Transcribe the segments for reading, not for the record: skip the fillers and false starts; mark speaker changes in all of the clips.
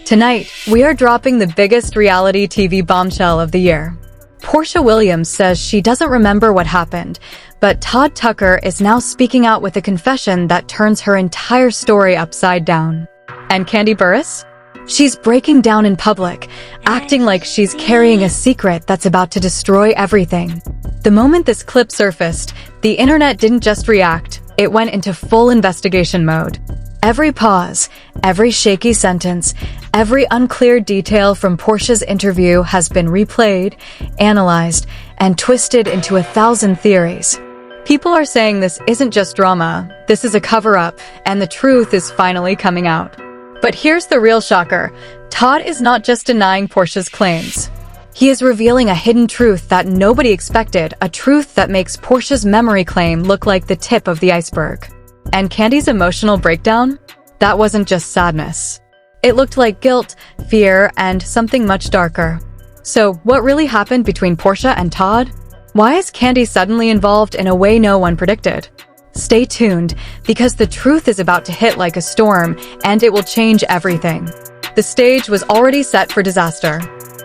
Speaker 1: Tonight, we are dropping the biggest reality TV bombshell of the year. Porsha Williams says she doesn't remember what happened, but Todd Tucker is now speaking out with a confession that turns her entire story upside down. And Kandi Burruss? She's breaking down in public, acting like she's carrying a secret that's about to destroy everything. The moment this clip surfaced, the internet didn't just react, it went into full investigation mode. Every pause, every shaky sentence, every unclear detail from Porsha's interview has been replayed, analyzed, and twisted into 1,000 theories. People are saying this isn't just drama, this is a cover-up, and the truth is finally coming out. But here's the real shocker. Todd is not just denying Porsha's claims. He is revealing a hidden truth that nobody expected, a truth that makes Porsha's memory claim look like the tip of the iceberg. And Kandi's emotional breakdown? That wasn't just sadness. It looked like guilt, fear, and something much darker. So, what really happened between Porsha and Todd? Why is Kandi suddenly involved in a way no one predicted? Stay tuned, because the truth is about to hit like a storm, and it will change everything. The stage was already set for disaster.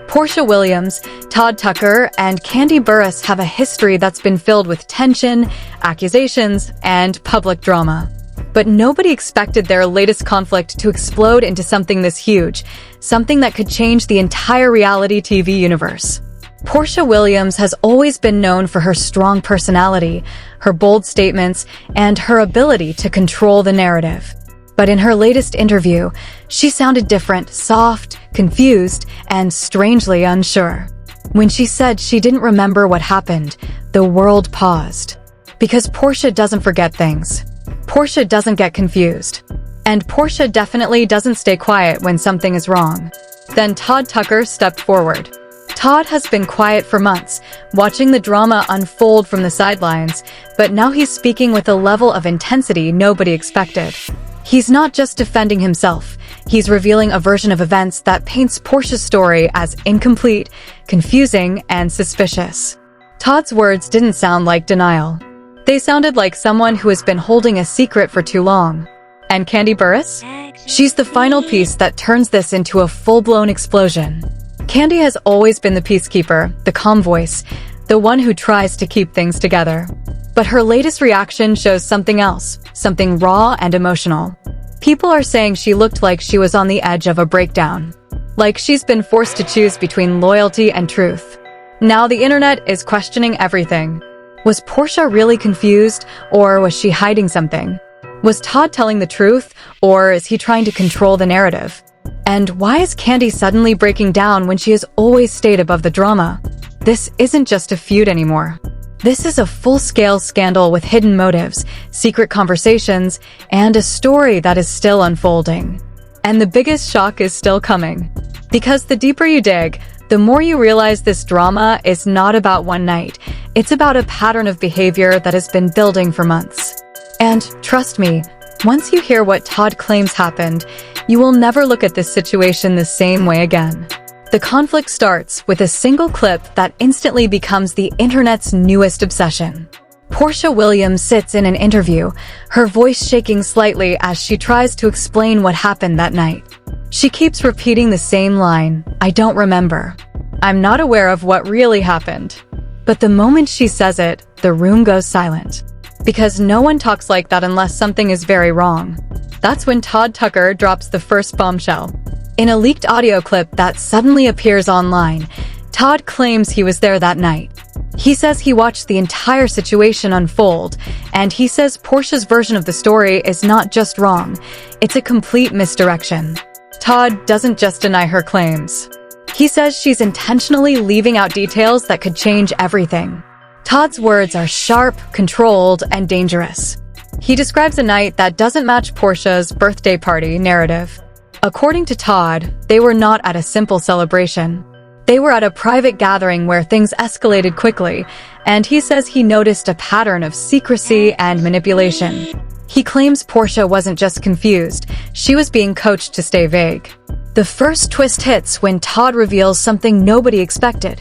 Speaker 1: Porsha Williams, Todd Tucker, and Kandi Burruss have a history that's been filled with tension, accusations, and public drama. But nobody expected their latest conflict to explode into something this huge, something that could change the entire reality TV universe. Porsha Williams has always been known for her strong personality, her bold statements, and her ability to control the narrative. But in her latest interview, she sounded different, soft, confused, and strangely unsure. When she said she didn't remember what happened, the world paused. Because Porsha doesn't forget things. Porsha doesn't get confused. And Porsha definitely doesn't stay quiet when something is wrong. Then Todd Tucker stepped forward. Todd has been quiet for months, watching the drama unfold from the sidelines, but now he's speaking with a level of intensity nobody expected. He's not just defending himself, he's revealing a version of events that paints Porsha's story as incomplete, confusing, and suspicious. Todd's words didn't sound like denial. They sounded like someone who has been holding a secret for too long. And Kandi Burruss? She's the final piece that turns this into a full-blown explosion. Kandi has always been the peacekeeper, the calm voice, the one who tries to keep things together. But her latest reaction shows something else, something raw and emotional. People are saying she looked like she was on the edge of a breakdown. Like she's been forced to choose between loyalty and truth. Now the internet is questioning everything. Was Porsha really confused, or was she hiding something? Was Todd telling the truth, or is he trying to control the narrative? And why is Kandi suddenly breaking down when she has always stayed above the drama? This isn't just a feud anymore. This is a full-scale scandal with hidden motives, secret conversations, and a story that is still unfolding. And the biggest shock is still coming. Because the deeper you dig, the more you realize this drama is not about one night. It's about a pattern of behavior that has been building for months. And trust me, once you hear what Todd claims happened, you will never look at this situation the same way again. The conflict starts with a single clip that instantly becomes the internet's newest obsession. Porsha Williams sits in an interview, her voice shaking slightly as she tries to explain what happened that night. She keeps repeating the same line, "I don't remember. I'm not aware of what really happened." But the moment she says it, the room goes silent. Because no one talks like that unless something is very wrong. That's when Todd Tucker drops the first bombshell. In a leaked audio clip that suddenly appears online, Todd claims he was there that night. He says he watched the entire situation unfold, and he says Porsha's version of the story is not just wrong, it's a complete misdirection. Todd doesn't just deny her claims. He says she's intentionally leaving out details that could change everything. Todd's words are sharp, controlled, and dangerous. He describes a night that doesn't match Porsha's birthday party narrative. According to Todd, they were not at a simple celebration. They were at a private gathering where things escalated quickly, and he says he noticed a pattern of secrecy and manipulation. He claims Porsha wasn't just confused, she was being coached to stay vague. The first twist hits when Todd reveals something nobody expected.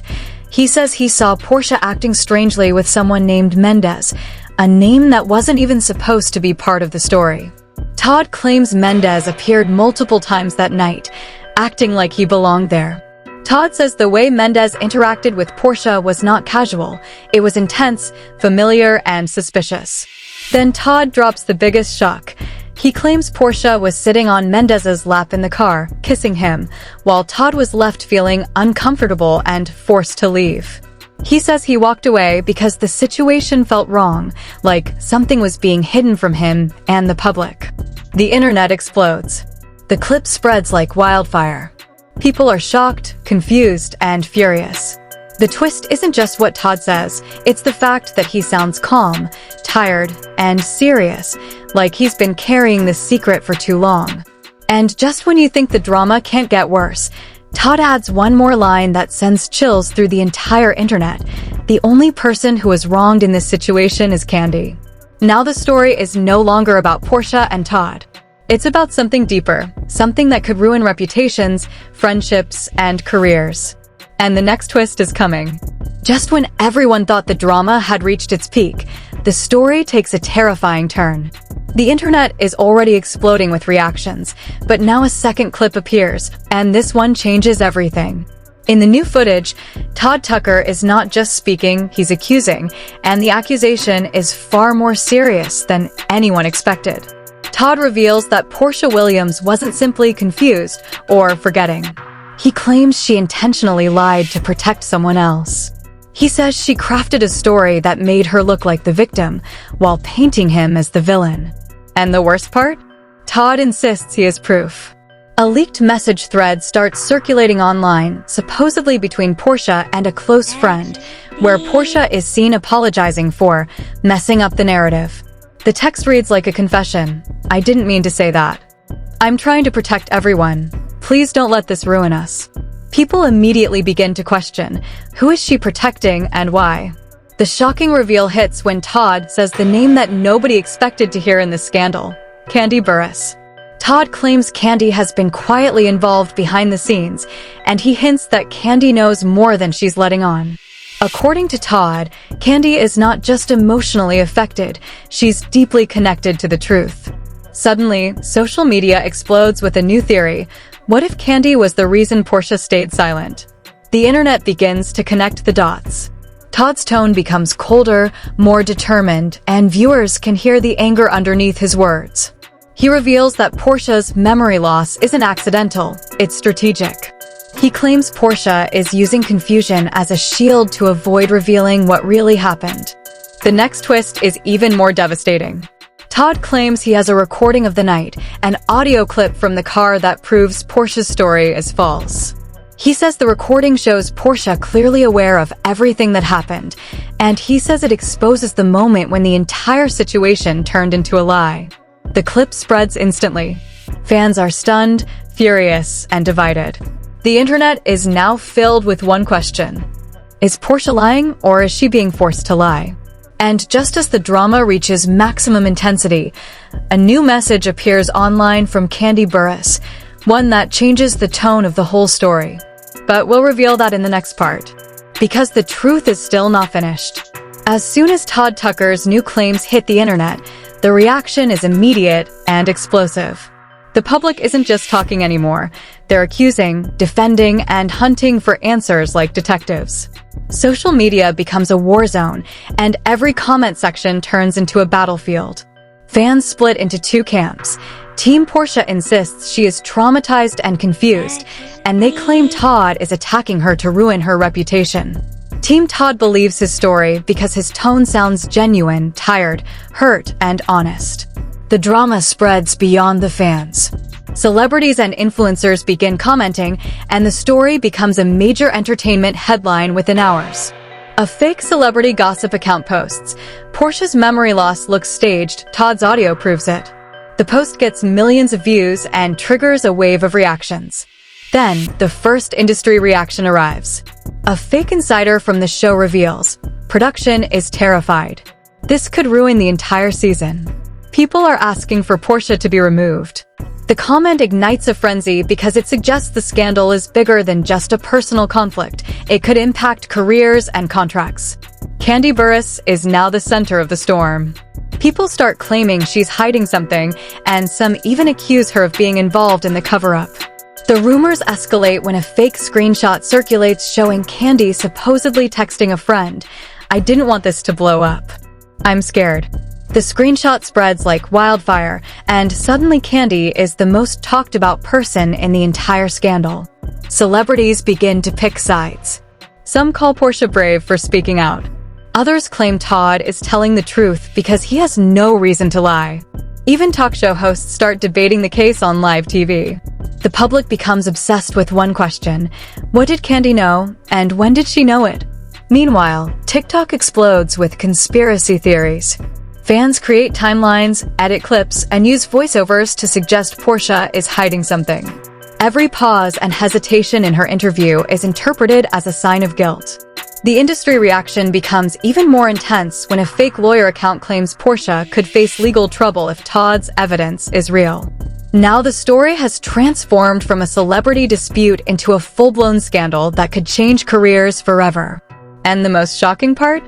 Speaker 1: He says he saw Porsha acting strangely with someone named Mendez, a name that wasn't even supposed to be part of the story. Todd claims Mendez appeared multiple times that night, acting like he belonged there. Todd says the way Mendes interacted with Porsha was not casual. It was intense, familiar, and suspicious. Then Todd drops the biggest shock. He claims Porsha was sitting on Mendes's lap in the car, kissing him, while Todd was left feeling uncomfortable and forced to leave. He says he walked away because the situation felt wrong, like something was being hidden from him and the public. The internet explodes. The clip spreads like wildfire. People are shocked, confused, and furious. The twist isn't just what Todd says, it's the fact that he sounds calm, tired, and serious, like he's been carrying this secret for too long. And just when you think the drama can't get worse, Todd adds one more line that sends chills through the entire internet. The only person who is wronged in this situation is Kandi. Now the story is no longer about Porsha and Todd. It's about something deeper, something that could ruin reputations, friendships, and careers. And the next twist is coming. Just when everyone thought the drama had reached its peak, the story takes a terrifying turn. The internet is already exploding with reactions, but now a second clip appears, and this one changes everything. In the new footage, Todd Tucker is not just speaking, he's accusing, and the accusation is far more serious than anyone expected. Todd reveals that Porsha Williams wasn't simply confused or forgetting. He claims she intentionally lied to protect someone else. He says she crafted a story that made her look like the victim, while painting him as the villain. And the worst part? Todd insists he has proof. A leaked message thread starts circulating online, supposedly between Porsha and a close friend, where Porsha is seen apologizing for messing up the narrative. The text reads like a confession. "I didn't mean to say that. I'm trying to protect everyone. Please don't let this ruin us." People immediately begin to question, who is she protecting and why? The shocking reveal hits when Todd says the name that nobody expected to hear in this scandal, Kandi Burruss. Todd claims Kandi has been quietly involved behind the scenes, and he hints that Kandi knows more than she's letting on. According to Todd, Kandi is not just emotionally affected, she's deeply connected to the truth. Suddenly, social media explodes with a new theory. What if Kandi was the reason Porsha stayed silent? The internet begins to connect the dots. Todd's tone becomes colder, more determined, and viewers can hear the anger underneath his words. He reveals that Porsha's memory loss isn't accidental, it's strategic. He claims Porsha is using confusion as a shield to avoid revealing what really happened. The next twist is even more devastating. Todd claims he has a recording of the night, an audio clip from the car that proves Porsha's story is false. He says the recording shows Porsha clearly aware of everything that happened, and he says it exposes the moment when the entire situation turned into a lie. The clip spreads instantly. Fans are stunned, furious, and divided. The internet is now filled with one question. Is Porsha lying, or is she being forced to lie? And just as the drama reaches maximum intensity, a new message appears online from Kandi Burruss, one that changes the tone of the whole story. But we'll reveal that in the next part, because the truth is still not finished. As soon as Todd Tucker's new claims hit the internet, the reaction is immediate and explosive. The public isn't just talking anymore. They're accusing, defending, and hunting for answers like detectives. Social media becomes a war zone, and every comment section turns into a battlefield. Fans split into two camps. Team Porsha insists she is traumatized and confused, and they claim Todd is attacking her to ruin her reputation. Team Todd believes his story because his tone sounds genuine, tired, hurt, and honest. The drama spreads beyond the fans. Celebrities and influencers begin commenting, and the story becomes a major entertainment headline within hours. A fake celebrity gossip account posts, "Porsha's memory loss looks staged, Todd's audio proves it." The post gets millions of views and triggers a wave of reactions. Then, the first industry reaction arrives. A fake insider from the show reveals, production is terrified. This could ruin the entire season. People are asking for Porsha to be removed. The comment ignites a frenzy because it suggests the scandal is bigger than just a personal conflict. It could impact careers and contracts. Kandi Burruss is now the center of the storm. People start claiming she's hiding something, and some even accuse her of being involved in the cover-up. The rumors escalate when a fake screenshot circulates showing Kandi supposedly texting a friend. "I didn't want this to blow up. I'm scared." The screenshot spreads like wildfire, and suddenly Kandi is the most talked about person in the entire scandal. Celebrities begin to pick sides. Some call Porsha brave for speaking out. Others claim Todd is telling the truth because he has no reason to lie. Even talk show hosts start debating the case on live TV. The public becomes obsessed with one question: what did Kandi know, and when did she know it? Meanwhile, TikTok explodes with conspiracy theories. Fans create timelines, edit clips, and use voiceovers to suggest Porsha is hiding something. Every pause and hesitation in her interview is interpreted as a sign of guilt. The industry reaction becomes even more intense when a fake lawyer account claims Porsha could face legal trouble if Todd's evidence is real. Now the story has transformed from a celebrity dispute into a full-blown scandal that could change careers forever. And the most shocking part?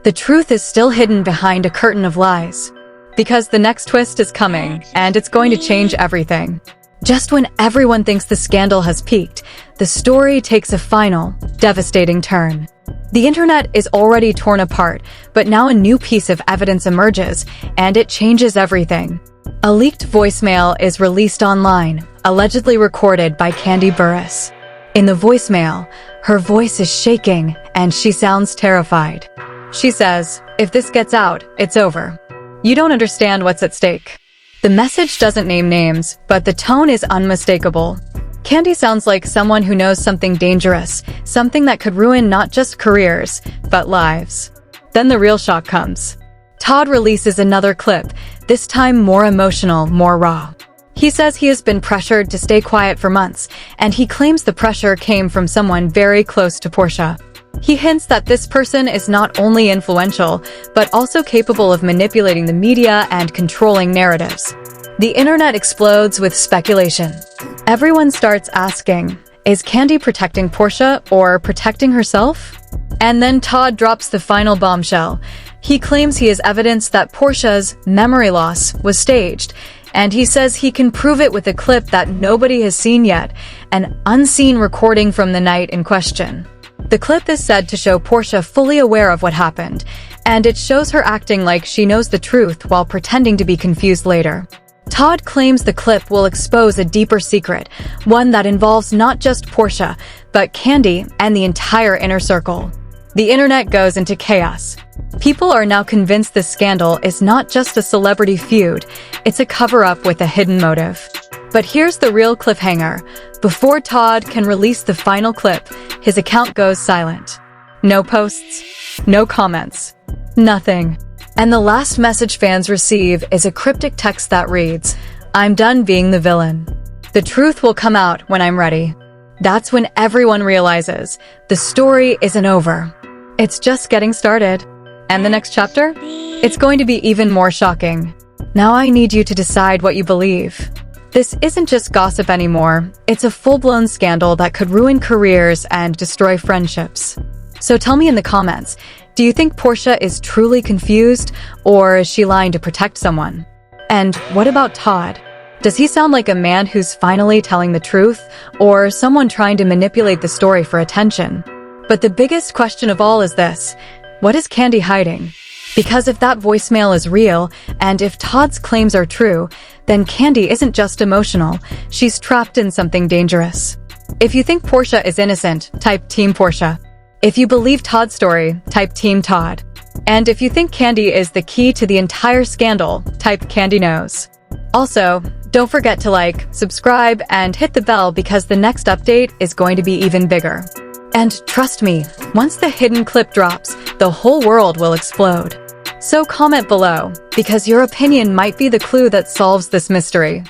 Speaker 1: The truth is still hidden behind a curtain of lies. Because the next twist is coming, and it's going to change everything. Just when everyone thinks the scandal has peaked, the story takes a final, devastating turn. The internet is already torn apart, but now a new piece of evidence emerges, and it changes everything. A leaked voicemail is released online, allegedly recorded by Kandi Burruss. In the voicemail, her voice is shaking, and she sounds terrified. She says, "If this gets out, it's over. You don't understand what's at stake." The message doesn't name names, but the tone is unmistakable. Kandi sounds like someone who knows something dangerous, something that could ruin not just careers, but lives. Then the real shock comes. Todd releases another clip, this time more emotional, more raw. He says he has been pressured to stay quiet for months, and he claims the pressure came from someone very close to Porsha. He hints that this person is not only influential, but also capable of manipulating the media and controlling narratives. The internet explodes with speculation. Everyone starts asking, is Kandi protecting Porsha or protecting herself? And then Todd drops the final bombshell. He claims he has evidence that Porsha's memory loss was staged, and he says he can prove it with a clip that nobody has seen yet, an unseen recording from the night in question. The clip is said to show Porsha fully aware of what happened, and it shows her acting like she knows the truth while pretending to be confused later. Todd claims the clip will expose a deeper secret, one that involves not just Porsha, but Kandi and the entire inner circle. The internet goes into chaos. People are now convinced this scandal is not just a celebrity feud, it's a cover-up with a hidden motive. But here's the real cliffhanger. Before Todd can release the final clip, his account goes silent. No posts, no comments, nothing. And the last message fans receive is a cryptic text that reads, "I'm done being the villain. The truth will come out when I'm ready." That's when everyone realizes the story isn't over. It's just getting started. And the next chapter? It's going to be even more shocking. Now I need you to decide what you believe. This isn't just gossip anymore. It's a full-blown scandal that could ruin careers and destroy friendships. So tell me in the comments, do you think Porsha is truly confused, or is she lying to protect someone? And what about Todd? Does he sound like a man who's finally telling the truth, or someone trying to manipulate the story for attention? But the biggest question of all is this: what is Kandi hiding? Because if that voicemail is real, and if Todd's claims are true, then Kandi isn't just emotional, she's trapped in something dangerous. If you think Porsha is innocent, type Team Porsha. If you believe Todd's story, type Team Todd. And if you think Kandi is the key to the entire scandal, type Kandi knows. Also, don't forget to like, subscribe, and hit the bell because the next update is going to be even bigger. And trust me, once the hidden clip drops, the whole world will explode. So comment below, because your opinion might be the clue that solves this mystery.